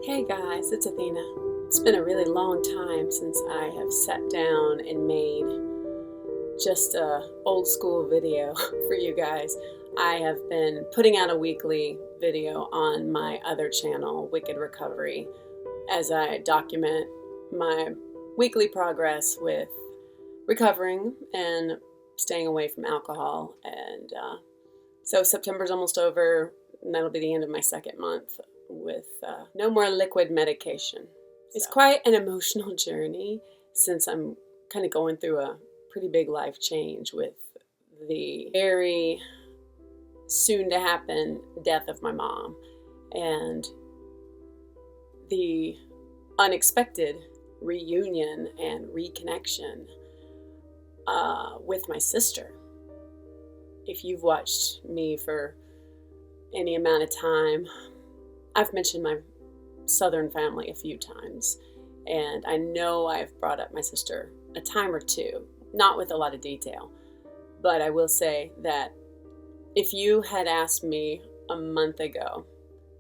Hey guys, it's Athena. It's been a really long time since I have sat down and made just a old school video for you guys. I have been putting out a weekly video on my other channel, Wicked Recovery, as I document my weekly progress with recovering and staying away from alcohol. And so September's almost over, and that'll be the end of my second month with no more liquid medication. It's quite an emotional journey since I'm kind of going through a pretty big life change with the very soon to happen death of my mom and the unexpected reunion and reconnection with my sister. If you've watched me for any amount of time, I've mentioned my Southern family a few times, and I know I've brought up my sister a time or two, not with a lot of detail, but I will say that if you had asked me a month ago,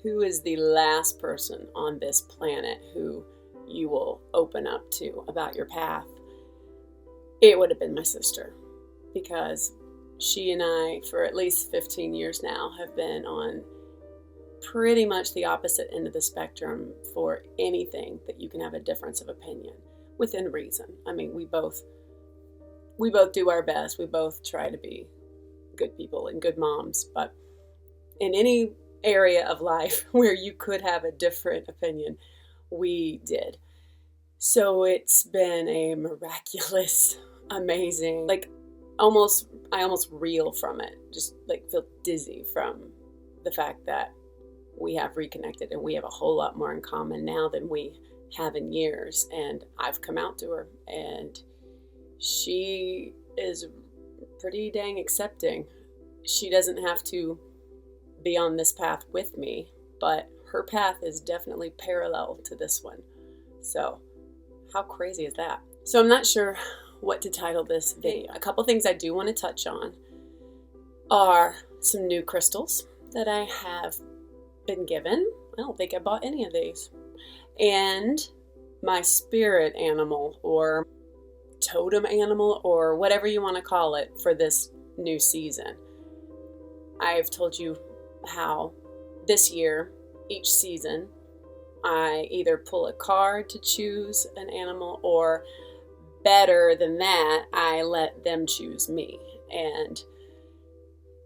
who is the last person on this planet who you will open up to about your path, it would have been my sister, because she and I, for at least 15 years now, have been on pretty much the opposite end of the spectrum for anything that you can have a difference of opinion within reason. I mean, we both do our best. We both try to be good people and good moms, but in any area of life where you could have a different opinion, we did. So it's been a miraculous, amazing, I almost reel from it, just feel dizzy from the fact that we have reconnected and we have a whole lot more in common now than we have in years. And I've come out to her and she is pretty dang accepting. She doesn't have to be on this path with me, but her path is definitely parallel to this one. So how crazy is that? So I'm not sure what to title this video. A couple things I do want to touch on are some new crystals that I have been given. I don't think I bought any of these. And my spirit animal or totem animal or whatever you want to call it for this new season. I've told you how this year, each season, I either pull a card to choose an animal, or better than that, I let them choose me. And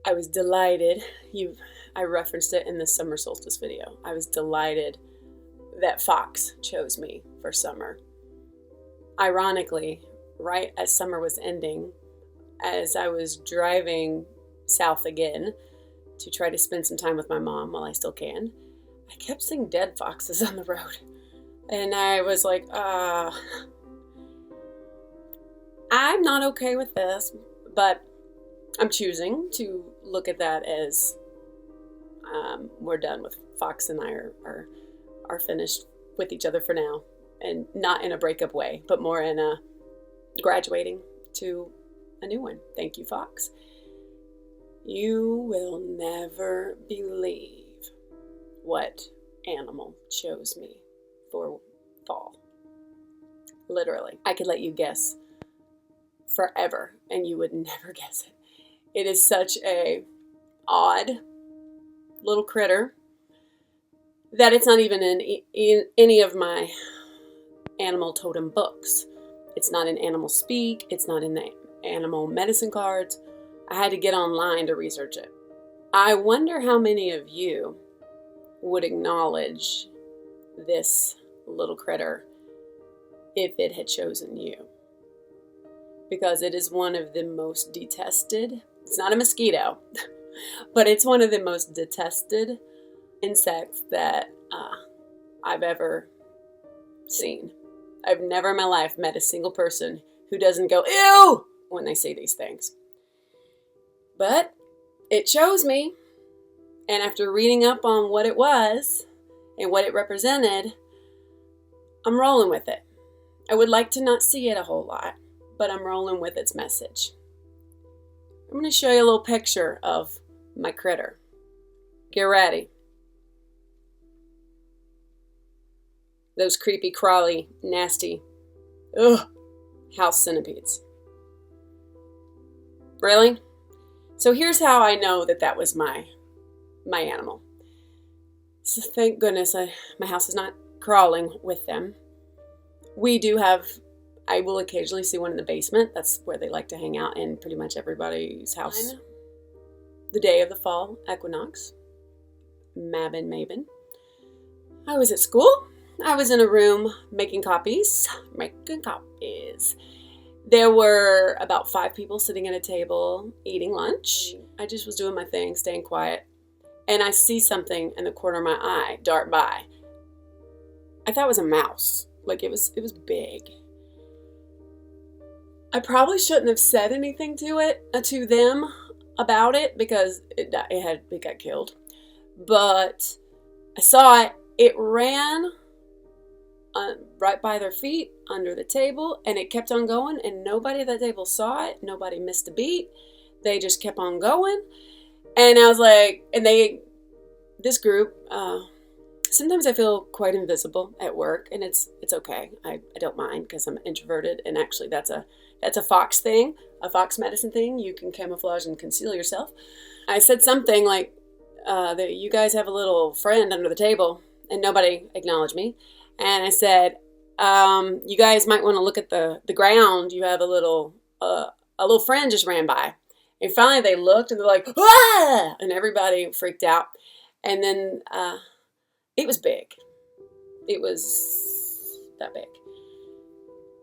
I was delighted. I referenced it in the summer solstice video. I was delighted that Fox chose me for summer. Ironically, right as summer was ending, as I was driving south again to try to spend some time with my mom while I still can, I kept seeing dead foxes on the road. And I was like, I'm not okay with this, but I'm choosing to look at that as we're done with Fox and I are finished with each other for now, and not in a breakup way, but more in a graduating to a new one. Thank you, Fox. You will never believe what animal chose me for fall. Literally, I could let you guess forever and you would never guess it. It is such a odd little critter that it's not even in any of my animal totem books. It's not in Animal Speak. It's not in the animal medicine cards. I had to get online to research it. I wonder how many of you would acknowledge this little critter if it had chosen you. Because it is one of the most detested, it's not a mosquito, but it's one of the most detested insects that I've ever seen. I've never in my life met a single person who doesn't go, ew, when they see these things. But it chose me, and after reading up on what it was and what it represented, I'm rolling with it. I would like to not see it a whole lot, but I'm rolling with its message. I'm going to show you a little picture of my critter. Get ready. Those creepy, crawly, nasty, ugh, house centipedes. Really? So here's how I know that that was my animal. So thank goodness my house is not crawling with them. We do have, I will occasionally see one in the basement. That's where they like to hang out in pretty much everybody's house. The day of the fall equinox, Mabon. I was at school. I was in a room making copies. There were about 5 people sitting at a table eating lunch. I just was doing my thing, staying quiet. And I see something in the corner of my eye dart by. I thought it was a mouse. Like it was big. I probably shouldn't have said anything to them about it because it got killed. But I saw it. It ran right by their feet under the table, and it kept on going, and nobody at that table saw it. Nobody missed a beat. They just kept on going. And I was like, this group, sometimes I feel quite invisible at work, and it's okay. I don't mind because I'm introverted, and actually that's a fox thing, a fox medicine thing. You can camouflage and conceal yourself. I said something like that you guys have a little friend under the table, and nobody acknowledged me. And I said, you guys might want to look at the ground. You have a little friend just ran by. And finally they looked and they're like, ah! And everybody freaked out. And then it was big. It was that big.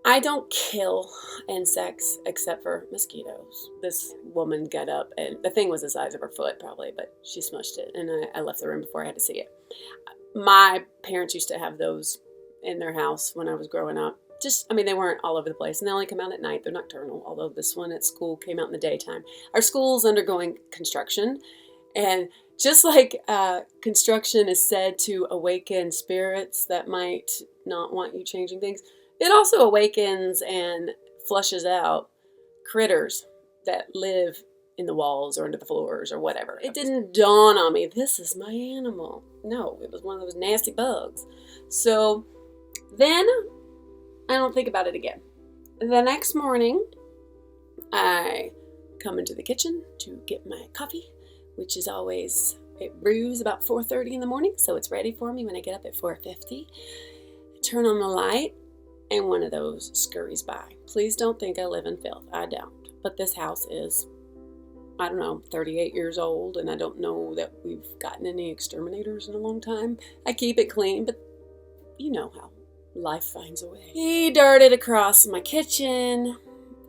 I don't kill insects except for mosquitoes. This woman got up, and the thing was the size of her foot probably, but she smushed it, and I left the room before I had to see it. My parents used to have those in their house when I was growing up. They weren't all over the place, and they only come out at night. They're nocturnal, although this one at school came out in the daytime. Our school's undergoing construction, and just like construction is said to awaken spirits that might not want you changing things, it also awakens and flushes out critters that live in the walls or under the floors or whatever. It didn't dawn on me, this is my animal. No, it was one of those nasty bugs. So then I don't think about it again. The next morning, I come into the kitchen to get my coffee, which is always, it brews about 4:30 in the morning, so it's ready for me when I get up at 4:50. I turn on the light, and one of those scurries by. Please don't think I live in filth. I don't. But this house is, 38 years old, and I don't know that we've gotten any exterminators in a long time. I keep it clean, but you know how life finds a way. He darted across my kitchen.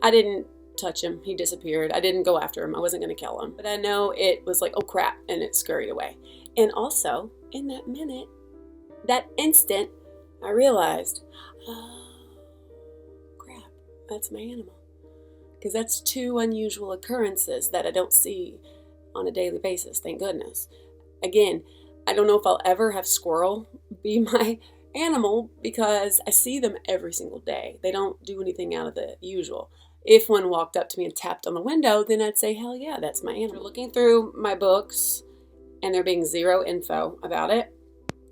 I didn't touch him. He disappeared. I didn't go after him. I wasn't going to kill him. But I know it was like, oh crap, and it scurried away. And also, in that minute, that instant, I realized, oh, crap, that's my animal. Because that's 2 unusual occurrences that I don't see on a daily basis, thank goodness. Again, I don't know if I'll ever have squirrel be my animal because I see them every single day. They don't do anything out of the usual. If one walked up to me and tapped on the window, then I'd say, hell yeah, that's my animal. Looking through my books and there being 0 info about it,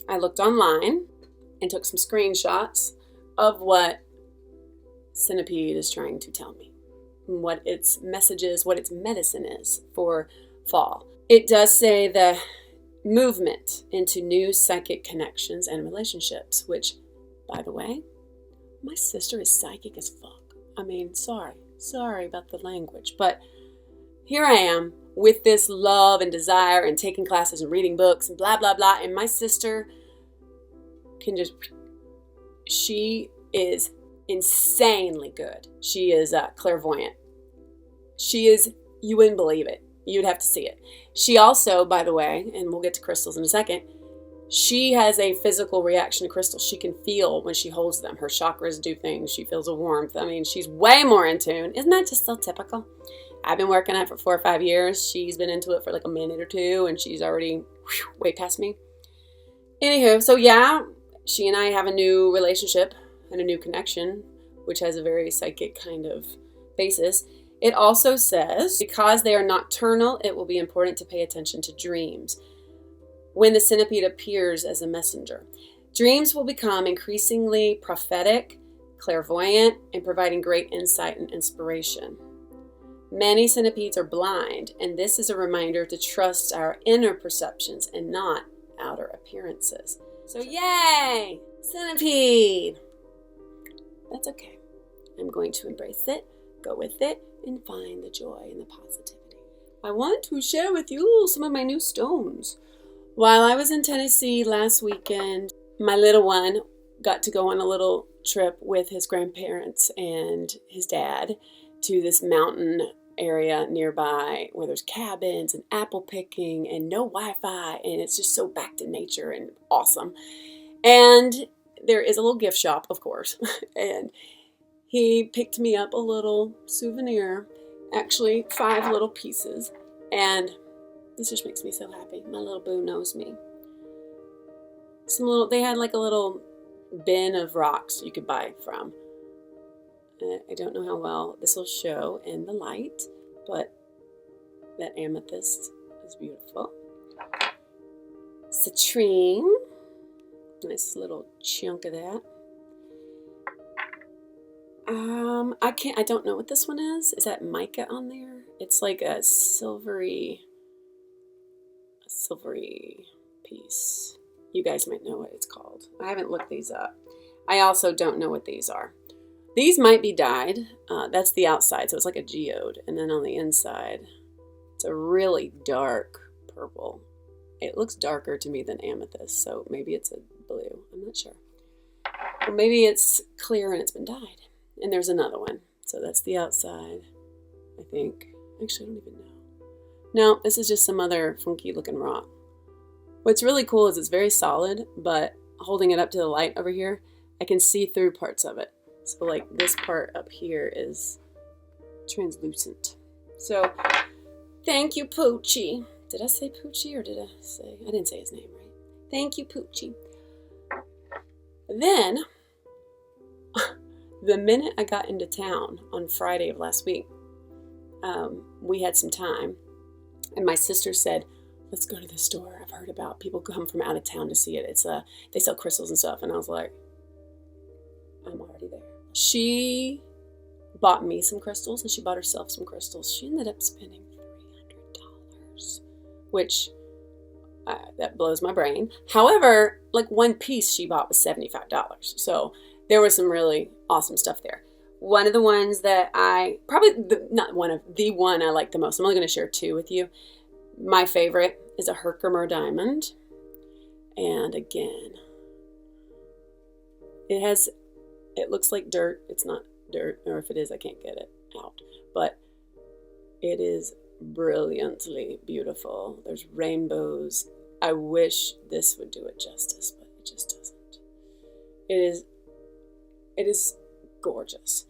I looked online and took some screenshots of what centipede is trying to tell me, what its message is, what its medicine is for fall. It does say the movement into new psychic connections and relationships, which, by the way, my sister is psychic as fuck. Sorry about the language, but here I am with this love and desire and taking classes and reading books and blah, blah, blah, and my sister she is insanely good. She is clairvoyant. She is, you wouldn't believe it. You'd have to see it. She also, by the way, and we'll get to crystals in a second, she has a physical reaction to crystals. She can feel when she holds them. Her chakras do things. She feels a warmth. She's way more in tune. Isn't that just so typical? I've been working on it for 4 or 5 years. She's been into it for like a minute or 2, and she's already way past me. Anywho, so yeah, she and I have a new relationship and a new connection, which has a very psychic kind of basis. It also says, because they are nocturnal, it will be important to pay attention to dreams when the centipede appears as a messenger. Dreams will become increasingly prophetic, clairvoyant, and providing great insight and inspiration. Many centipedes are blind, and this is a reminder to trust our inner perceptions and not outer appearances. So yay! Centipede! That's okay. I'm going to embrace it, go with it, and find the joy and the positivity. I want to share with you some of my new stones. While I was in Tennessee last weekend, my little one got to go on a little trip with his grandparents and his dad to this mountain area nearby where there's cabins and apple picking and no Wi-Fi, and it's just so back to nature and awesome. And there is a little gift shop, of course, and he picked me up a little souvenir, actually 5 little pieces, and this just makes me so happy. My little boo knows me. They had like a little bin of rocks you could buy from. I don't know how well this will show in the light, but that amethyst is beautiful. Citrine, nice little chunk of that. I don't know what this one is. Is that mica on there? It's like a silvery piece. You guys might know what it's called. I haven't looked these up. I also don't know what these are. These might be dyed. That's the outside, so it's like a geode. And then on the inside, it's a really dark purple. It looks darker to me than amethyst, so maybe it's a blue. I'm not sure. Or maybe it's clear and it's been dyed. And there's another one. So that's the outside, I think. Actually, I don't even know. No, this is just some other funky looking rock. What's really cool is it's very solid, but holding it up to the light over here, I can see through parts of it. So like this part up here is translucent. So thank you, Poochie. Did I say Poochie or did I say? I didn't say his name right. Thank you, Poochie. Then, the minute I got into town on Friday of last week, we had some time, and my sister said, let's go to the store. I've heard about people come from out of town to see it. They sell crystals and stuff. And I was like, I'm already there. She bought me some crystals and she bought herself some crystals. She ended up spending $300, which that blows my brain. However, like one piece she bought was $75. So there was some really awesome stuff there. One of the ones that the one I like the most. I'm only going to share 2 with you. My favorite is a Herkimer diamond. And again, it looks like dirt. It's not dirt, or if it is, I can't get it out. But it is brilliantly beautiful. There's rainbows. I wish this would do it justice, but it just doesn't. It is gorgeous.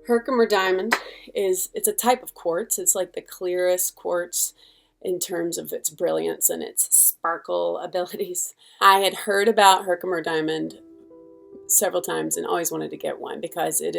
Herkimer diamond it's a type of quartz. It's like the clearest quartz in terms of its brilliance and its sparkle abilities. I had heard about Herkimer diamond several times and always wanted to get one because it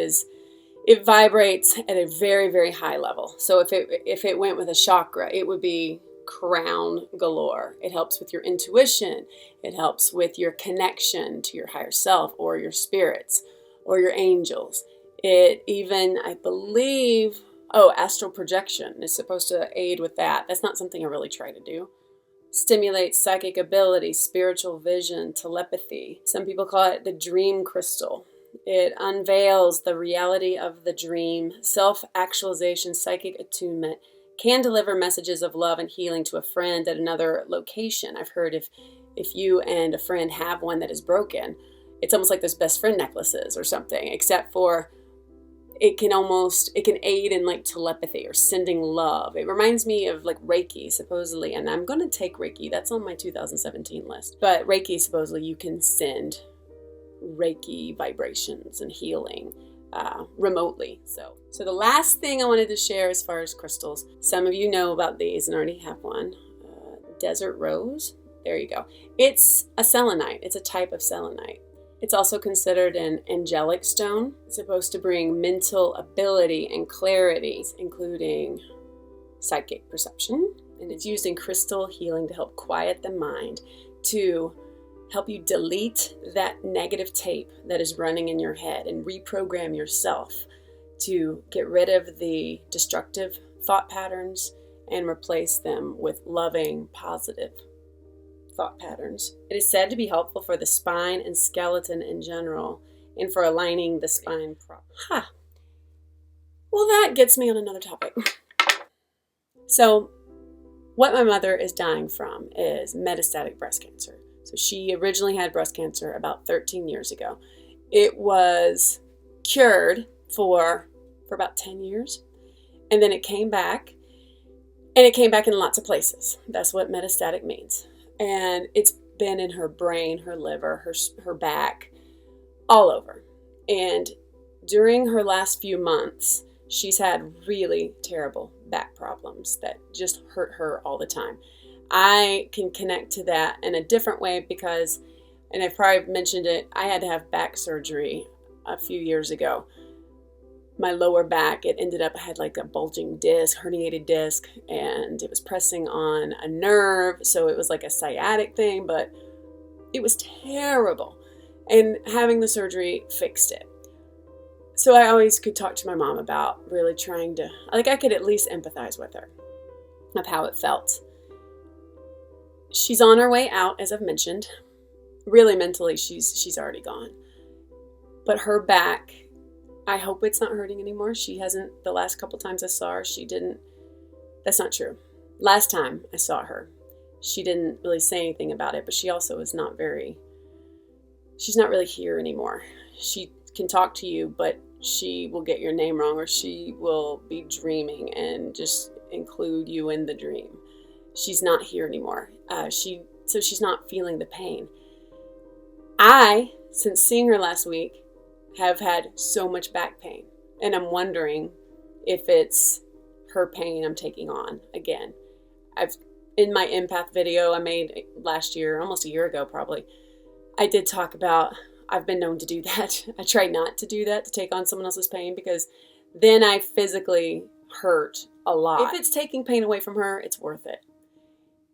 vibrates at a very, very high level. So if it went with a chakra, it would be crown galore. It helps with your intuition. It helps with your connection to your higher self or your spirits or your angels. It even, I believe, astral projection is supposed to aid with that. That's not something I really try to do. Stimulates psychic ability, spiritual vision, telepathy. Some people call it the dream crystal. It unveils the reality of the dream, self-actualization, psychic attunement, can deliver messages of love and healing to a friend at another location. I've heard if you and a friend have one that is broken, it's almost like those best friend necklaces or something, except for it can aid in like telepathy or sending love. It reminds me of like Reiki, supposedly, and I'm going to take Reiki. That's on my 2017 list. But Reiki, supposedly, you can send Reiki vibrations and healing remotely. So the last thing I wanted to share as far as crystals, some of you know about these and already have one. Desert rose. There you go. It's a selenite. It's a type of selenite. It's also considered an angelic stone. It's supposed to bring mental ability and clarity, including psychic perception. And it's used in crystal healing to help quiet the mind, to help you delete that negative tape that is running in your head and reprogram yourself to get rid of the destructive thought patterns and replace them with loving, positive thought patterns. It is said to be helpful for the spine and skeleton in general and for aligning the spine properly. Well, that gets me on another topic. So, what my mother is dying from is metastatic breast cancer. So she originally had breast cancer about 13 years ago. It was cured for about 10 years. And then it came back. And it came back in lots of places. That's what metastatic means. And it's been in her brain, her liver, her back, all over. And during her last few months, she's had really terrible back problems that just hurt her all the time. I can connect to that in a different way because, and I've probably mentioned it, I had to have back surgery a few years ago. My lower back, it ended up, I had like a bulging disc, herniated disc, and it was pressing on a nerve. So it was like a sciatic thing, but it was terrible. And having the surgery fixed it. So I always could talk to my mom about really trying to, like I could at least empathize with her of how it felt. She's on her way out, as I've mentioned. Really mentally, she's already gone. But her back, I hope it's not hurting anymore. She hasn't, the last couple times I saw her, she didn't, that's not true. Last time I saw her, she didn't really say anything about it, but she also is not very, she's not really here anymore. She can talk to you, but she will get your name wrong, or she will be dreaming and just include you in the dream. She's not here anymore. So she's not feeling the pain. I, since seeing her last week, have had so much back pain. And I'm wondering if it's her pain I'm taking on again. In my empath video I made last year, almost a year ago probably, I did talk about, I've been known to do that. I try not to do that, to take on someone else's pain, because then I physically hurt a lot. If it's taking pain away from her, it's worth it.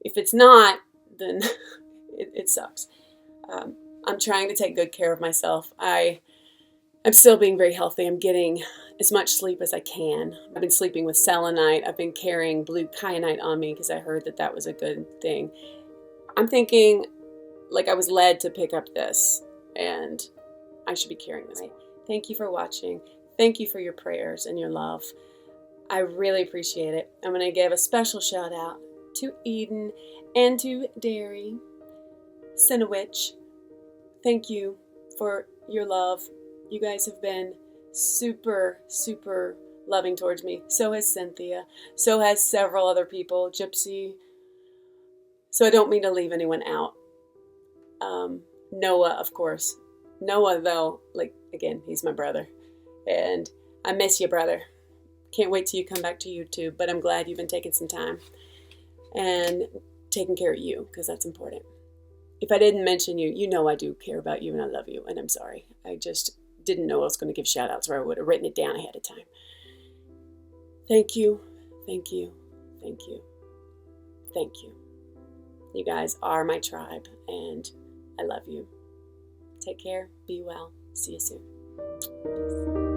If it's not, then it sucks. I'm trying to take good care of myself. I'm still being very healthy. I'm getting as much sleep as I can. I've been sleeping with selenite. I've been carrying blue kyanite on me because I heard that was a good thing. I'm thinking, like, I was led to pick up this, and I should be carrying this. Right? Thank you for watching. Thank you for your prayers and your love. I really appreciate it. I'm going to give a special shout out to Eden and to Derry, Sinowich. Thank you for your love. You guys have been super, super loving towards me. So has Cynthia. So has several other people. Gypsy. So I don't mean to leave anyone out. Noah, of course. Noah, though, like, again, he's my brother. And I miss you, brother. Can't wait till you come back to YouTube. But I'm glad you've been taking some time and taking care of you, because that's important. If I didn't mention you, you know I do care about you and I love you, and I'm sorry. I just didn't know I was going to give shout outs, or I would have written it down ahead of time. Thank you, thank you, thank you, thank you. You guys are my tribe, and I love you. Take care, be well, see you soon. Peace.